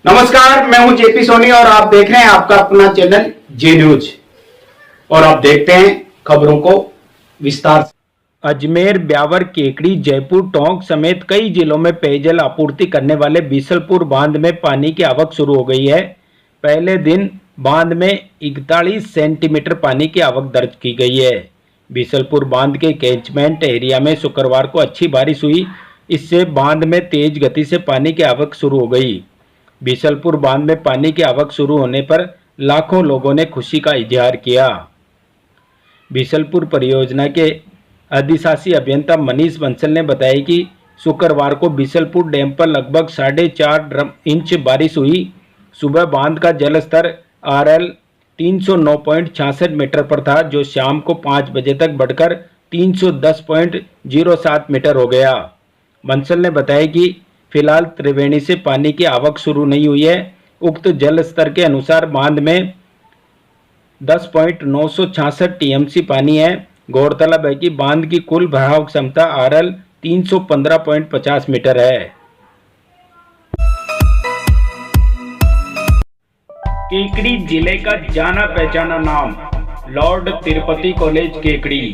नमस्कार, मैं हूं जेपी सोनी और आप देख रहे हैं आपका अपना चैनल जे न्यूज। और आप देखते हैं खबरों को विस्तार से। अजमेर, ब्यावर, केकड़ी, जयपुर, टोंक समेत कई जिलों में पेयजल आपूर्ति करने वाले बीसलपुर बांध में पानी की आवक शुरू हो गई है। पहले दिन बांध में 41 सेंटीमीटर पानी की आवक दर्ज की गई है। बीसलपुर बांध के कैचमेंट एरिया में शुक्रवार को अच्छी बारिश हुई। इससे बांध में तेज गति से पानी की आवक शुरू हो गई। बीसलपुर बांध में पानी की आवक शुरू होने पर लाखों लोगों ने खुशी का इजहार किया। बीसलपुर परियोजना के अधिशासी अभियंता मनीष बंसल ने बताया कि शुक्रवार को बीसलपुर डैम पर लगभग 4.5 इंच बारिश हुई। सुबह बांध का जल स्तर RL 309.66 मीटर पर था, जो शाम को 5 बजे तक बढ़कर 310.07 मीटर हो गया। बंसल ने बताया कि फिलहाल त्रिवेणी से पानी की आवक शुरू नहीं हुई है। उक्त जल स्तर के अनुसार बांध में 10.966 TMC पानी है। गौरतलब है कि बांध की कुल भराव क्षमता RL 315.50 मीटर है। केकड़ी जिले का जाना पहचाना नाम Lord Tirupati college Kekri.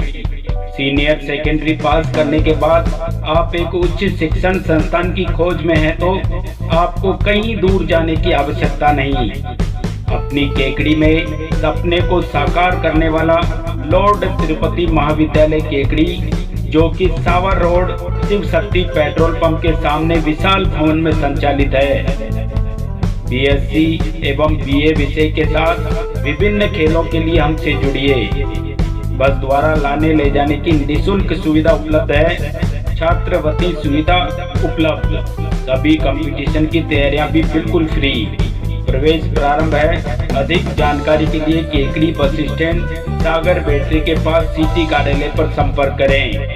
Senior secondary पास करने के बाद आप एक उच्च शिक्षण संस्थान की खोज में हैं तो आपको कहीं दूर जाने की आवश्यकता नहीं। अपनी केकड़ी में सपने को साकार करने वाला लॉर्ड तिरुपति महाविद्यालय केकड़ी, जो कि सावर road Shiv Shakti petrol pump के सामने विशाल भवन में संचालित है। BSc एवं BA विषय के साथ विभिन्न खेलों के लिए हमसे जुड़िए। बस द्वारा लाने ले जाने की निःशुल्क सुविधा उपलब्ध है। छात्रवृत्ति सुविधा उपलब्ध। सभी कंपटीशन की तैयारियां भी बिल्कुल फ्री। प्रवेश प्रारंभ है। अधिक जानकारी के लिए केकड़ी बस स्टैंड सागर बैटरी के पास सिटी कार्यालय पर संपर्क करें।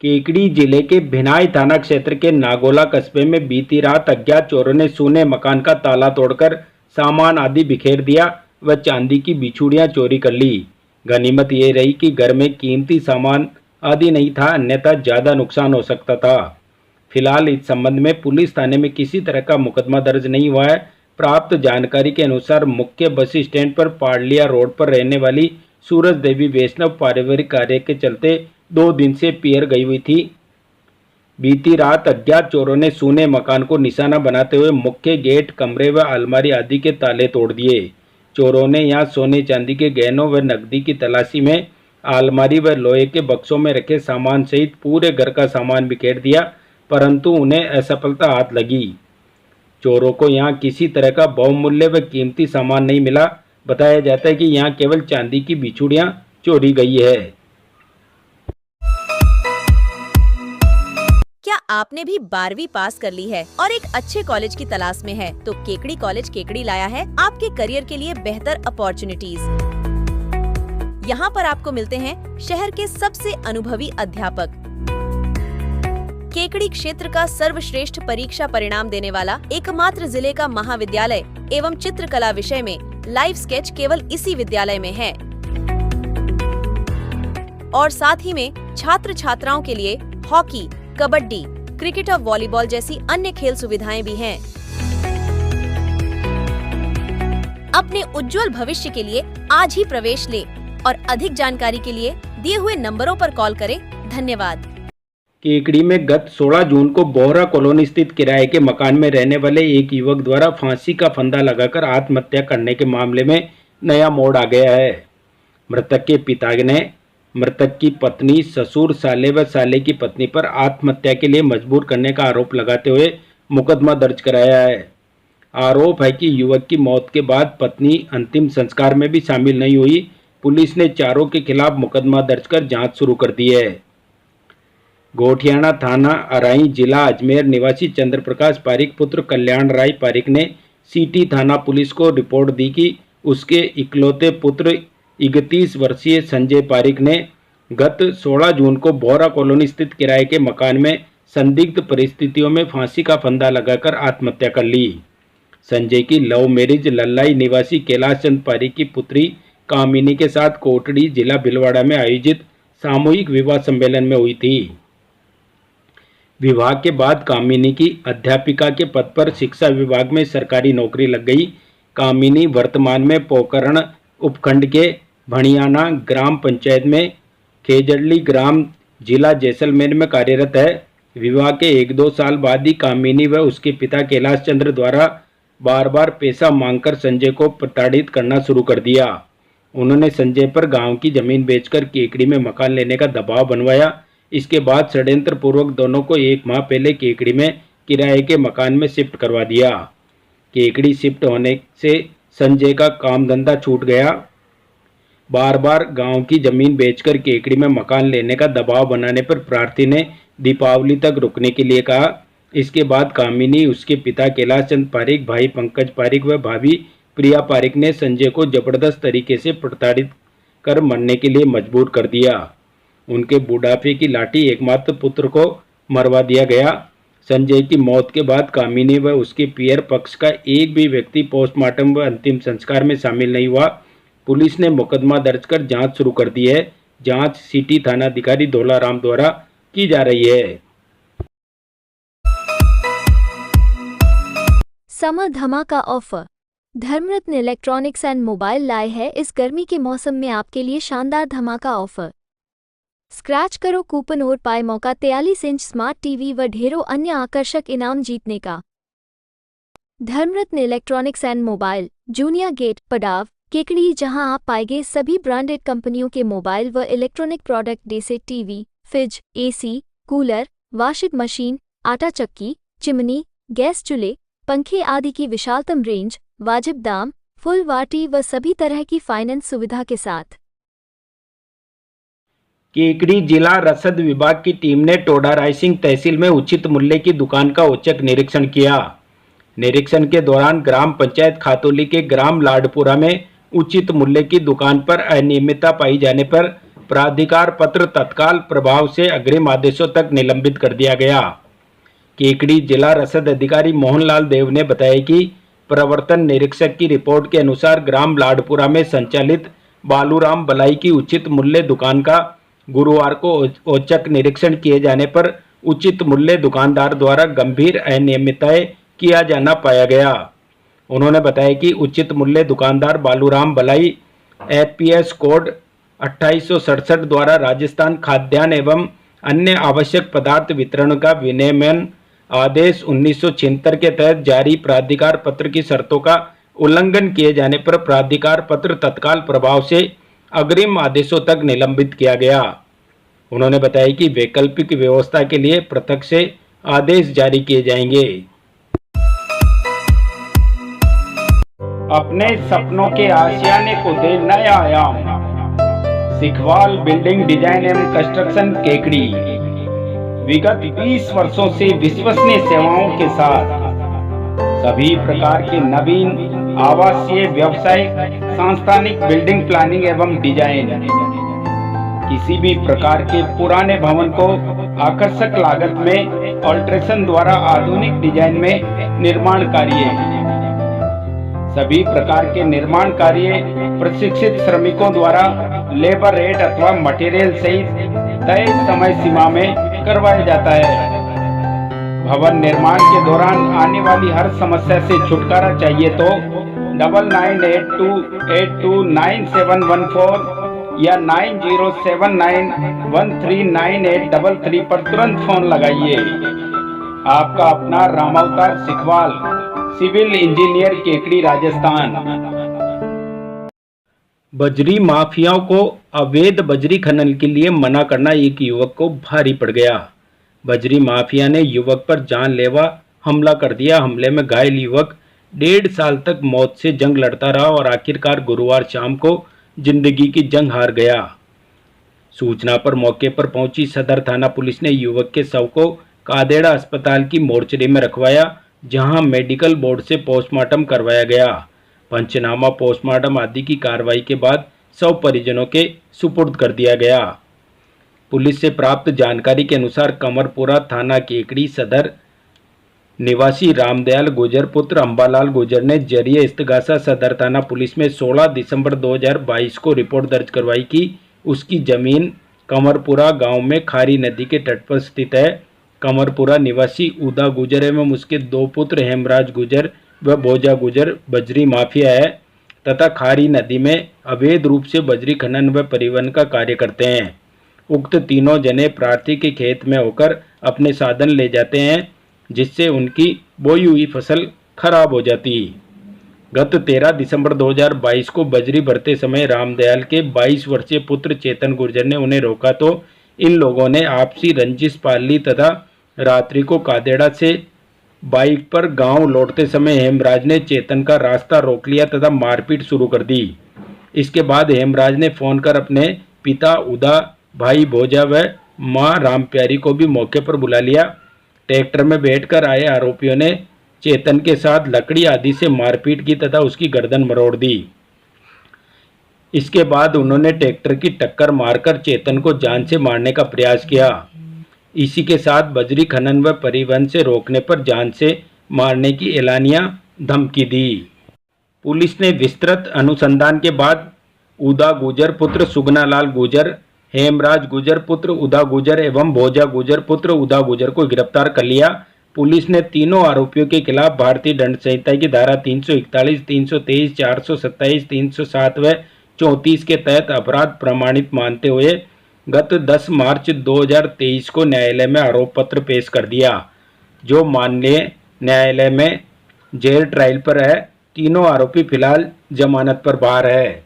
केकड़ी जिले के भिनाई थाना क्षेत्र के नागोला कस्बे में बीती रात अज्ञात चोरों ने सूने मकान का ताला तोड़कर सामान आदि बिखेर दिया व चांदी की बिछुड़ियां चोरी कर ली। गनीमत ये रही कि घर में कीमती सामान आदि नहीं था, अन्यथा ज्यादा नुकसान हो सकता था। फिलहाल इस संबंध में पुलिस थाने में किसी तरह का मुकदमा दर्ज नहीं हुआ है। प्राप्त जानकारी के अनुसार मुख्य बस स्टैंड पर पाडलिया रोड पर रहने वाली सूरज देवी वैष्णव पारिवारिक कार्य के चलते 2 दिन से पियर गई हुई थी। बीती रात अज्ञात चोरों ने सूने मकान को निशाना बनाते हुए मुख्य गेट, कमरे व अलमारी आदि के ताले तोड़ दिए। चोरों ने यहां सोने चांदी के गहनों व नकदी की तलाशी में अलमारी व लोहे के बक्सों में रखे सामान सहित पूरे घर का सामान बिखेर दिया, परंतु उन्हें असफलता हाथ लगी। चोरों को यहां किसी तरह का बहुमूल्य व कीमती सामान नहीं मिला। बताया जाता है कि यहां केवल चांदी की बिछुड़ियां चोरी गई है। क्या आपने भी 12वीं पास कर ली है और एक अच्छे कॉलेज की तलाश में है? तो केकड़ी कॉलेज केकड़ी लाया है आपके करियर के लिए बेहतर अपॉर्चुनिटीज। यहाँ पर आपको मिलते हैं शहर के सबसे अनुभवी अध्यापक, केकड़ी क्षेत्र का सर्वश्रेष्ठ परीक्षा परिणाम देने वाला एकमात्र जिले का महाविद्यालय एवं चित्रकला विषय में लाइव स्केच केवल इसी विद्यालय में है। और साथ ही में छात्र छात्राओं के लिए हॉकी, कबड्डी, क्रिकेट और वॉलीबॉल जैसी अन्य खेल सुविधाएं भी हैं। अपने उज्जवल भविष्य के लिए आज ही प्रवेश ले और अधिक जानकारी के लिए दिए हुए नंबरों पर कॉल करें। धन्यवाद। केकड़ी में गत 16 जून को बोहरा कॉलोनी स्थित किराए के मकान में रहने वाले एक युवक द्वारा फांसी का फंदा लगाकर आत्महत्या करने के मामले में नया मोड़ आ गया है। मृतक के पिता ने मृतक की पत्नी, ससुर, साले व साले की पत्नी पर आत्महत्या के लिए मजबूर करने का आरोप लगाते हुए मुकदमा दर्ज कराया है। आरोप है कि युवक की मौत के बाद पत्नी अंतिम संस्कार में भी शामिल नहीं हुई। पुलिस ने चारों के खिलाफ मुकदमा दर्ज कर जांच शुरू कर दी है। गोठियाना थाना अराई जिला अजमेर निवासी चंद्र प्रकाश पारिक पुत्र कल्याण राय पारिक ने सिटी थाना पुलिस को रिपोर्ट दी कि उसके इकलौते पुत्र 31 वर्षीय संजय पारिक ने गत 16 जून को बोहरा कॉलोनी स्थित किराए के मकान में संदिग्ध परिस्थितियों में फांसी का फंदा लगाकर आत्महत्या कर ली। संजय की लव मैरिज लल्लाई निवासी कैलाश चंद पारिक की पुत्री कामिनी के साथ कोटड़ी जिला भीलवाड़ा में आयोजित सामूहिक विवाह सम्मेलन में हुई थी। विवाह के बाद कामिनी की अध्यापिका के पद पर शिक्षा विभाग में सरकारी नौकरी लग गई। कामिनी वर्तमान में पोकरण उपखंड के भणियाना ग्राम पंचायत में खेजड़ली ग्राम जिला जैसलमेर में कार्यरत है। विवाह के 1-2 साल बाद ही कामिनी व उसके पिता कैलाश चंद्र द्वारा बार बार पैसा मांगकर संजय को प्रताड़ित करना शुरू कर दिया। उन्होंने संजय पर गांव की जमीन बेचकर केकड़ी में मकान लेने का दबाव बनवाया। इसके बाद षड्यंत्र पूर्वक दोनों को 1 माह पहले केकड़ी में किराए के मकान में शिफ्ट करवा दिया। केकड़ी शिफ्ट होने से संजय का काम धंधा छूट गया। बार बार गांव की जमीन बेचकर केकड़ी में मकान लेने का दबाव बनाने पर प्रार्थी ने दीपावली तक रुकने के लिए कहा। इसके बाद कामिनी, उसके पिता कैलाश चंद पारिक, भाई पंकज पारिक व भाभी प्रिया पारिक ने संजय को जबरदस्त तरीके से प्रताड़ित कर मरने के लिए मजबूर कर दिया। उनके बुढ़ापे की लाठी एकमात्र पुत्र को मरवा दिया गया। संजय की मौत के बाद कामिनी व उसके पियर पक्ष का एक भी व्यक्ति पोस्टमार्टम व अंतिम संस्कार में शामिल नहीं हुआ। पुलिस ने मुकदमा दर्ज कर जांच शुरू कर दी है। जांच सिटी थानाधिकारी धोलाराम द्वारा की जा रही है। समर धमाका offer. Dharmaratna electronics and mobile लाए है इस गर्मी के मौसम में आपके लिए शानदार धमाका ऑफर। स्क्रैच करो कूपन और पाए मौका 43 इंच स्मार्ट टीवी व ढेरों अन्य आकर्षक इनाम जीतने का। Dharmaratna electronics and mobile, junior gate, Padav, Kekri, जहां आप पाएंगे सभी ब्रांडेड कंपनियों के मोबाइल व इलेक्ट्रॉनिक प्रोडक्ट जैसे TV, fridge, AC, cooler, washing machine, आटा चक्की, चिमनी, गैस चूल्हे, पंखे आदि की विशालतम रेंज, वाजिब दाम, फुल वारंटी व सभी तरह की फाइनेंस सुविधा के साथ। केकड़ी जिला रसद विभाग की टीम ने टोडा रायसिंह तहसील में उचित मूल्य की दुकान का औचक निरीक्षण किया। निरीक्षण के दौरान ग्राम पंचायत खातोली के ग्राम लाडपुरा में उचित मूल्य की दुकान पर अनियमितता पाई जाने पर प्राधिकार पत्र तत्काल प्रभाव से अग्रिम आदेशों तक निलंबित कर दिया गया। केकड़ी जिला रसद अधिकारी मोहनलाल देव ने बताया कि प्रवर्तन निरीक्षक की रिपोर्ट के अनुसार ग्राम लाडपुरा में संचालित बालूराम बलाई की उचित मूल्य दुकान का गुरुवार को औचक निरीक्षण किए जाने पर उचित मूल्य दुकानदार द्वारा गंभीर अनियमितताएं किया जाना पाया गया। उन्होंने बताया कि उचित मूल्य दुकानदार बालूराम बलाई एपीएस कोड 2867 द्वारा राजस्थान खाद्यान्न एवं अन्य आवश्यक पदार्थ वितरण का विनियमन आदेश 1976 के तहत जारी प्राधिकार पत्र की शर्तों का उल्लंघन किए जाने पर प्राधिकार पत्र तत्काल प्रभाव से अग्रिम आदेशों तक निलंबित किया गया। उन्होंने बताया कि वैकल्पिक व्यवस्था के लिए पृथक से आदेश जारी किए जाएंगे। अपने सपनों के आशियाने को दे नया आयाम। सिखवाल बिल्डिंग डिजाइन एवं कंस्ट्रक्शन केकड़ी विगत 20 वर्षों से विश्वसनीय सेवाओं के साथ सभी प्रकार के नवीन आवासीय, व्यावसायिक, सांस्थानिक बिल्डिंग प्लानिंग एवं डिजाइन, किसी भी प्रकार के पुराने भवन को आकर्षक लागत में ऑल्ट्रेशन द्वारा आधुनिक डिजाइन में निर्माण कार्य, सभी प्रकार के निर्माण कार्य प्रशिक्षित श्रमिकों द्वारा लेबर रेट अथवा मटेरियल सहित तय समय सीमा में करवाया जाता है। भवन निर्माण के दौरान आने वाली हर समस्या से छुटकारा चाहिए तो 9982829714 या 9079139833 पर तुरंत फोन लगाइए। आपका अपना रामावतार सिखवाल, सिविल इंजीनियर, केकड़ी, राजस्थान। बजरी माफियाओं को अवैध बजरी खनन के लिए मना करना एक युवक को भारी पड़ गया। बजरी माफिया ने युवक पर जानलेवा हमला कर दिया। हमले में घायल युवक 1.5 साल तक मौत से जंग लड़ता रहा और आखिरकार गुरुवार शाम को जिंदगी की जंग हार गया। सूचना पर मौके पर पहुंची सदर थाना पुलिस ने युवक के शव को कादेड़ा अस्पताल की मोर्चरी में रखवाया, जहां मेडिकल बोर्ड से पोस्टमार्टम करवाया गया। पंचनामा, पोस्टमार्टम आदि की कार्रवाई के बाद शव परिजनों के सुपुर्द कर दिया गया। पुलिस से प्राप्त जानकारी के अनुसार कमरपुरा थाना केकड़ी सदर निवासी रामदयाल गुजर पुत्र अंबालाल गुजर ने जरिए इस्तगासा सदर थाना पुलिस में 16 दिसंबर 2022 को रिपोर्ट दर्ज करवाई कि उसकी जमीन कमरपुरा गांव में खारी नदी के तट पर स्थित है। कंवरपुरा निवासी उदा गुजर एवं उसके 2 पुत्र हेमराज गुजर व भोजा गुजर बजरी माफिया है तथा खारी नदी में अवैध रूप से बजरी खनन व परिवहन का कार्य करते हैं। उक्त तीनों जने प्रार्थी के खेत में होकर अपने साधन ले जाते हैं, जिससे उनकी बोई हुई फसल खराब हो जाती। गत 13 दिसंबर 2022 को बजरी भरते समय रामदयाल के 22 वर्षीय पुत्र चेतन गुर्जर ने उन्हें रोका तो इन लोगों ने आपसी रंजिश पाल ली तथा रात्रि को कादेड़ा से बाइक पर गांव लौटते समय हेमराज ने चेतन का रास्ता रोक लिया तथा मारपीट शुरू कर दी। इसके बाद हेमराज ने फोन कर अपने पिता उदा, भाई भोजा व मां रामप्यारी को भी मौके पर बुला लिया। ट्रैक्टर में बैठकर आए आरोपियों ने चेतन के साथ लकड़ी आदि से मारपीट की तथा उसकी गर्दन मरोड़ दी। इसके बाद उन्होंने ट्रैक्टर की टक्कर मारकर चेतन को जान से मारने का प्रयास किया। इसी के साथ बजरी खनन व परिवहन से रोकने पर जान से मारने की एलानिया धमकी दी। पुलिस ने विस्तृत अनुसंधान के बाद उदा गुजर पुत्र सुगनालाल गुजर, हेमराज गुजर पुत्र उदा गुजर एवं भोजा गुजर पुत्र उदा गुजर को गिरफ्तार कर लिया। पुलिस ने तीनों आरोपियों के खिलाफ भारतीय दंड संहिता की धारा 341, 323, 427, 307 व 34 के तहत अपराध प्रमाणित मानते हुए गत 10 मार्च 2023 को न्यायालय में आरोप पत्र पेश कर दिया, जो माननीय न्यायालय में जेल ट्रायल पर है। तीनों आरोपी फिलहाल जमानत पर बाहर है।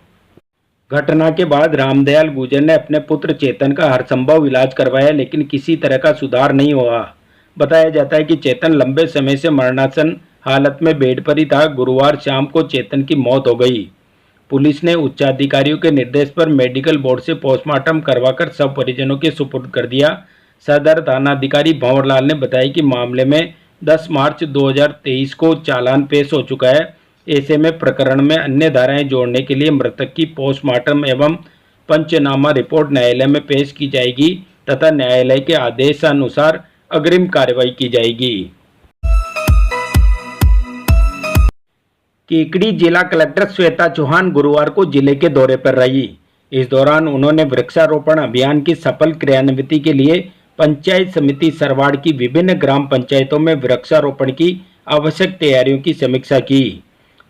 घटना के बाद रामदयाल गुजर ने अपने पुत्र चेतन का हर संभव इलाज करवाया, लेकिन किसी तरह का सुधार नहीं हुआ। बताया जाता है कि चेतन लंबे समय से मरणासन हालत में बेड पर ही था। गुरुवार शाम को चेतन की मौत हो गई। पुलिस ने उच्चाधिकारियों के निर्देश पर मेडिकल बोर्ड से पोस्टमार्टम करवाकर सब परिजनों के सुपुर्द कर दिया। सदर थानाधिकारी भंवरलाल ने बताया कि मामले में 10 मार्च 2023 को चालान पेश हो चुका है। ऐसे में प्रकरण में अन्य धाराएं जोड़ने के लिए मृतक की पोस्टमार्टम एवं पंचनामा रिपोर्ट न्यायालय में पेश की जाएगी तथा न्यायालय के आदेशानुसार अग्रिम कार्रवाई की जाएगी। केकड़ी जिला कलेक्टर श्वेता चौहान गुरुवार को जिले के दौरे पर रही। इस दौरान उन्होंने वृक्षारोपण अभियान की सफल क्रियान्विति के लिए पंचायत समिति सरवाड़ की विभिन्न ग्राम पंचायतों में वृक्षारोपण की आवश्यक तैयारियों की समीक्षा की।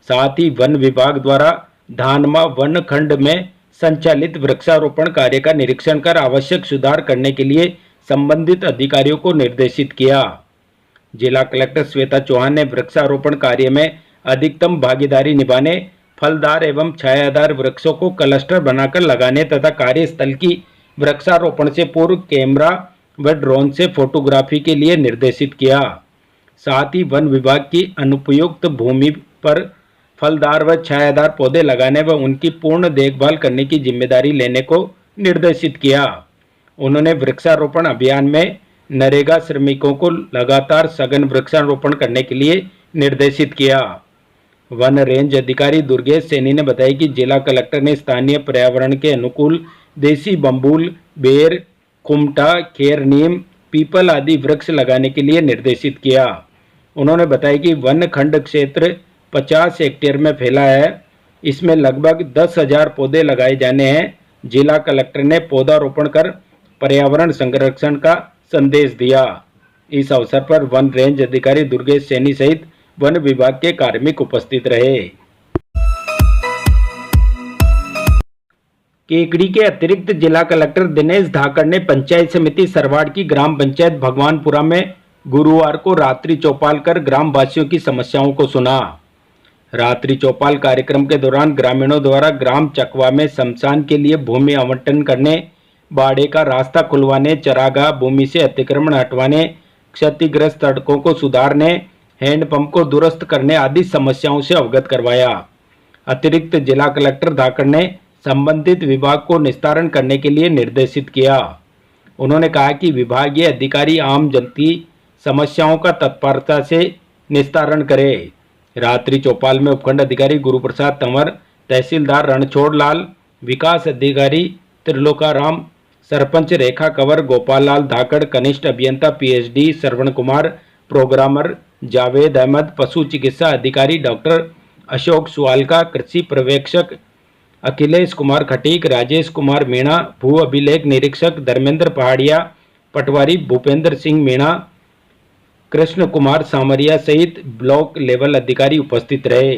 साथ ही वन विभाग द्वारा धानमा वन खंड में संचालित वृक्षारोपण कार्य का निरीक्षण कर आवश्यक सुधार करने के लिए संबंधित अधिकारियों को निर्देशित किया। जिला कलेक्टर श्वेता चौहान ने वृक्षारोपण कार्य में अधिकतम भागीदारी निभाने, फलदार एवं छायादार वृक्षों को क्लस्टर बनाकर लगाने तथा कार्यस्थल की वृक्षारोपण से पूर्व कैमरा व ड्रोन से फोटोग्राफी के लिए निर्देशित किया। साथ ही वन विभाग की अनुपयुक्त भूमि पर फलदार व छायादार पौधे लगाने व उनकी पूर्ण देखभाल करने की जिम्मेदारी लेने को निर्देशित किया। उन्होंने वृक्षारोपण अभियान में नरेगा श्रमिकों को लगातार सघन वृक्षारोपण करने के लिए निर्देशित किया। वन रेंज अधिकारी दुर्गेश सैनी ने बताया कि जिला कलेक्टर ने स्थानीय पर्यावरण के अनुकूल देसी बम्बूल, बेर, कुमटा, खेर नीम, पीपल आदि वृक्ष लगाने के लिए निर्देशित किया। उन्होंने बताया कि वन खंड क्षेत्र 50 हेक्टेयर में फैला है। इसमें लगभग 10,000 पौधे लगाए जाने हैं। जिला कलेक्टर ने पौधारोपण कर पर्यावरण संरक्षण का संदेश दिया। इस अवसर पर वन रेंज अधिकारी दुर्गेश सैनी सहित वन विभाग के कार्मिक उपस्थित रहे। केकड़ी के अतिरिक्त जिला कलेक्टर दिनेश धाकड़ ने पंचायत समिति सरवाड़ की ग्राम पंचायत भगवानपुरा में गुरुवार को रात्रि चौपाल कर ग्रामवासियों की समस्याओं को सुना। रात्रि चौपाल कार्यक्रम के दौरान ग्रामीणों द्वारा ग्राम चकवा में शमशान के लिए भूमि आवंटन करने, बाड़े का रास्ता खुलवाने, चरागाह भूमि से अतिक्रमण हटवाने, क्षतिग्रस्त सड़कों को सुधारने, हैंडपंप को दुरुस्त करने आदि समस्याओं से अवगत करवाया। अतिरिक्त जिला कलेक्टर धाकड़ ने संबंधित विभाग को निस्तारण करने के लिए निर्देशित किया। उन्होंने कहा कि विभागीय अधिकारी आम जनती समस्याओं का तत्परता से निस्तारण करे। रात्रि चौपाल में उपखंड अधिकारी गुरुप्रसाद तंवर, तहसीलदार रणछोड़ लाल, विकास अधिकारी त्रिलोकाराम, सरपंच रेखा कंवर, गोपाल लाल धाकड़, कनिष्ठ अभियंता पीएचडी श्रवण कुमार, प्रोग्रामर जावेद अहमद, पशु चिकित्सा अधिकारी डॉक्टर अशोक सुवालका, कृषि पर्यवेक्षक अखिलेश कुमार खटीक, राजेश कुमार मीणा, भू अभिलेख निरीक्षक धर्मेंद्र पहाड़िया, पटवारी भूपेंद्र सिंह मीणा, कृष्ण कुमार सामरिया सहित ब्लॉक लेवल अधिकारी उपस्थित रहे।